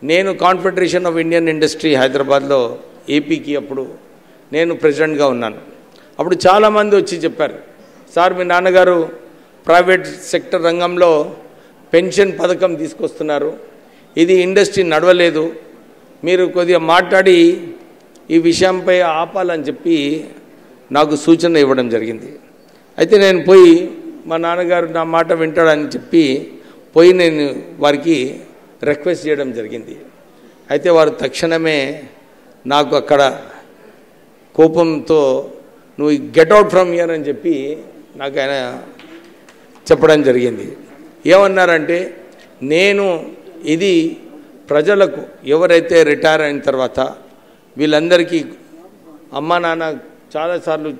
నేను confederation of Indian industry హైదరాబాద్లో ఏపీకి అప్పుడు నేను ప్రెసిడెంట్గా ఉన్నాను. అప్పుడు చాలామంది వచ్చి చెప్పారు, సార్ మీ నాన్నగారు ప్రైవేట్ సెక్టర్ రంగంలో పెన్షన్ పథకం తీసుకొస్తున్నారు, ఇది ఇండస్ట్రీ నడవలేదు, మీరు కొద్దిగా మాట్లాడి ఈ విషయంపై ఆపాలని చెప్పి నాకు సూచన ఇవ్వడం జరిగింది. అయితే నేను పోయి మా నాన్నగారు నా మాట వింటాడని చెప్పి పోయి నేను వారికి రిక్వెస్ట్ చేయడం జరిగింది. అయితే వారు తక్షణమే నాకు అక్కడ కోపంతో నువ్వు గెట్ అవుట్ ఫ్రమ్ హియర్ అని చెప్పి నాకు ఆయన చెప్పడం జరిగింది. ఏమన్నారంటే, నేను ఇది ప్రజలకు ఎవరైతే రిటైర్ అయిన తర్వాత వీళ్ళందరికీ అమ్మా నాన్న చాలాసార్లు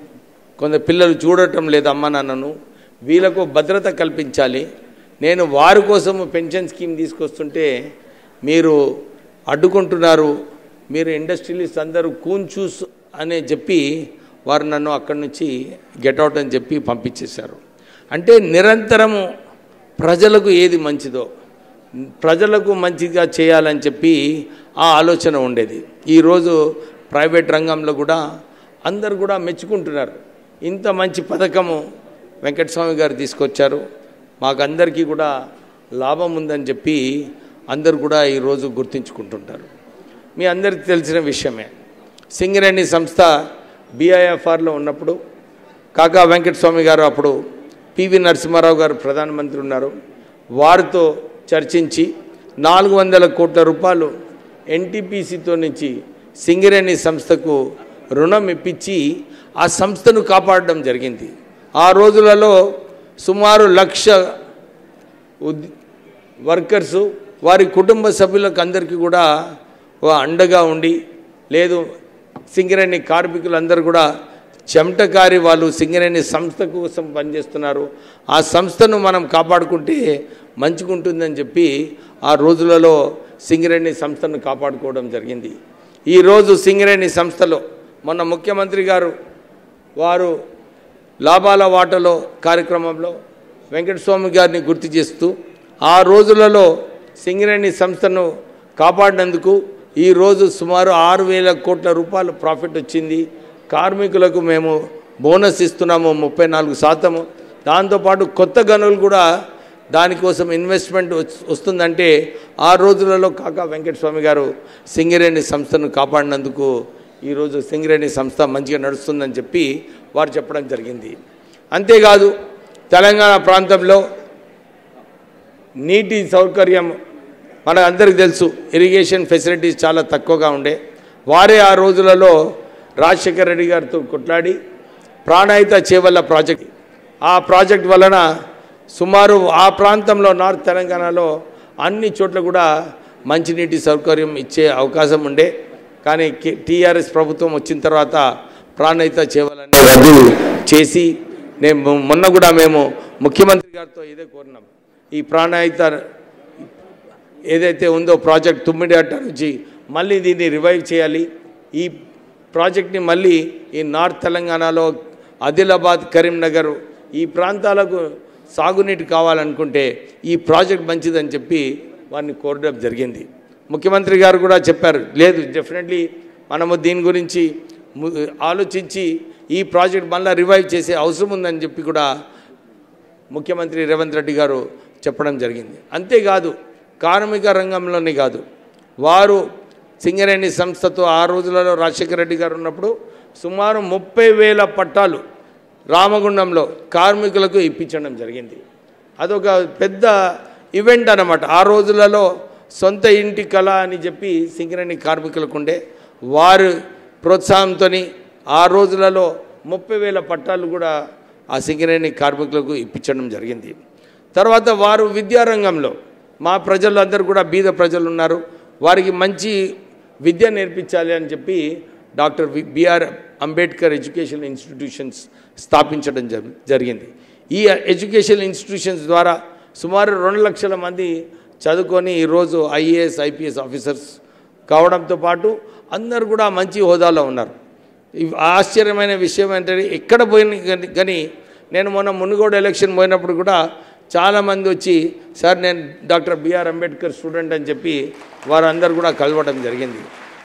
కొంత పిల్లలు చూడటం లేదు అమ్మా నాన్నను, వీళ్ళకు భద్రత కల్పించాలి, నేను వారి కోసము పెన్షన్ స్కీమ్ తీసుకొస్తుంటే మీరు అడ్డుకుంటున్నారు, మీరు ఇండస్ట్రియలిస్ట్ అందరూ కూంచూస్ అని చెప్పి వారు నన్ను అక్కడి నుంచి గెట్అవుట్ అని చెప్పి పంపించేశారు. అంటే నిరంతరము ప్రజలకు ఏది మంచిదో ప్రజలకు మంచిగా చేయాలని చెప్పి ఆ ఆలోచన ఉండేది. ఈరోజు ప్రైవేట్ రంగంలో కూడా అందరు కూడా మెచ్చుకుంటున్నారు. ఇంత మంచి పథకము వెంకటస్వామి గారు తీసుకొచ్చారు, మాకందరికీ కూడా లాభం ఉందని చెప్పి అందరు కూడా ఈరోజు గుర్తించుకుంటుంటారు. మీ అందరికీ తెలిసిన విషయమే, సింగరేణి సంస్థ BIFRలో ఉన్నప్పుడు కాకా వెంకటస్వామి గారు, అప్పుడు పివి నరసింహారావు గారు ప్రధానమంత్రి ఉన్నారు, వారితో చర్చించి 400 కోట్ల రూపాయలు NTPCతో నుంచి సింగరేణి సంస్థకు రుణం ఇప్పించి ఆ సంస్థను కాపాడడం జరిగింది. ఆ రోజులలో సుమారు 1,00,000 వర్కర్సు వారి కుటుంబ సభ్యులకు అందరికీ కూడా అండగా ఉండి, లేదు సింగరేణి కార్మికులందరూ కూడా చెమటకారి వాళ్ళు సింగరేణి సంస్థ కోసం పనిచేస్తున్నారు, ఆ సంస్థను మనం కాపాడుకుంటే మంచిగుంటుందని చెప్పి ఆ రోజులలో సింగరేణి సంస్థను కాపాడుకోవడం జరిగింది. ఈరోజు సింగరేణి సంస్థలో మొన్న ముఖ్యమంత్రి గారు వారు లాభాల వాటలో కార్యక్రమంలో వెంకటస్వామి గారిని గుర్తు చేస్తూ ఆ రోజులలో సింగరేణి సంస్థను కాపాడినందుకు ఈరోజు సుమారు 6,000 కోట్ల రూపాయలు ప్రాఫిట్ వచ్చింది, కార్మికులకు మేము బోనస్ ఇస్తున్నాము 34%, దాంతోపాటు కొత్త గనులు కూడా దానికోసం ఇన్వెస్ట్మెంట్ వస్తుందంటే ఆ రోజులలో కాకా వెంకటస్వామి గారు సింగరేణి సంస్థను కాపాడినందుకు ఈరోజు సింగరేణి సంస్థ మంచిగా నడుస్తుందని చెప్పి వారు చెప్పడం జరిగింది. అంతేకాదు తెలంగాణ ప్రాంతంలో నీటి సౌకర్యం మన అందరికీ తెలుసు, ఇరిగేషన్ ఫెసిలిటీస్ చాలా తక్కువగా ఉండే, వారే ఆ రోజులలో రాజశేఖర రెడ్డి గారితో కొట్లాడి ప్రాణహిత చేవల్ల ప్రాజెక్ట్, ఆ ప్రాజెక్ట్ వలన సుమారు ఆ ప్రాంతంలో నార్త్ తెలంగాణలో అన్ని చోట్ల కూడా మంచినీటి సౌకర్యం ఇచ్చే అవకాశం ఉండే, కానీ TRS ప్రభుత్వం వచ్చిన తర్వాత ప్రాణహిత చేవలని రద్దు చేసి మొన్న కూడా మేము ముఖ్యమంత్రి గారితో ఇదే కోరినాం, ఈ ప్రాణహిత ఏదైతే ఉందో ప్రాజెక్ట్ తుమ్మిడిహట్ట నుంచి మళ్ళీ దీన్ని రివైవ్ చేయాలి, ఈ ప్రాజెక్ట్ని మళ్ళీ ఈ నార్త్ తెలంగాణలో ఆదిలాబాద్ కరీంనగర్ ఈ ప్రాంతాలకు సాగునీటి కావాలనుకుంటే ఈ ప్రాజెక్ట్ మంచిదని చెప్పి వారిని కోరడం జరిగింది. ముఖ్యమంత్రి గారు కూడా చెప్పారు, లేదు డెఫినెట్లీ మనము దీని గురించి ఆలోచించి ఈ ప్రాజెక్ట్ మళ్ళీ రివైవ్ చేసే అవసరం ఉందని చెప్పి కూడా ముఖ్యమంత్రి రేవంత్ రెడ్డి గారు చెప్పడం జరిగింది. అంతేకాదు కార్మిక రంగంలోనే కాదు, వారు సింగరేణి సంస్థతో ఆ రోజులలో రాజశేఖర రెడ్డి గారు ఉన్నప్పుడు సుమారు 30,000 పట్టాలు రామగుండంలో కార్మికులకు ఇప్పించడం జరిగింది. అదొక పెద్ద ఈవెంట్ అన్నమాట. ఆ రోజులలో సొంత ఇంటి కళ అని చెప్పి సింగరేణి కార్మికులకు ఉండే, వారు ప్రోత్సాహంతో ఆ రోజులలో 30,000 పట్టాలు కూడా ఆ సింగరేణి కార్మికులకు ఇప్పించడం జరిగింది. తర్వాత వారు విద్యారంగంలో మా ప్రజలందరూ కూడా బీద ప్రజలు ఉన్నారు, వారికి మంచి విద్య నేర్పించాలి అని చెప్పి doctor BR Ambedkar education institutions స్థాపించడం జరిగింది. ఈ ఎడ్యుకేషన్ ఇన్స్టిట్యూషన్స్ ద్వారా సుమారు 2 లక్షల మంది చదువుకొని ఈరోజు IAS IPS ఆఫీసర్స్ కావడంతో పాటు అందరూ కూడా మంచి హోదాలో ఉన్నారు. ఆశ్చర్యమైన విషయం ఏంటంటే ఎక్కడ పోయిన కానీ నేను మొన్న మునుగోడు ఎలక్షన్ పోయినప్పుడు కూడా చాలామంది వచ్చి సార్ నేను డాక్టర్ బిఆర్ అంబేద్కర్ స్టూడెంట్ అని చెప్పి వారందరూ కూడా కలవడం జరిగింది.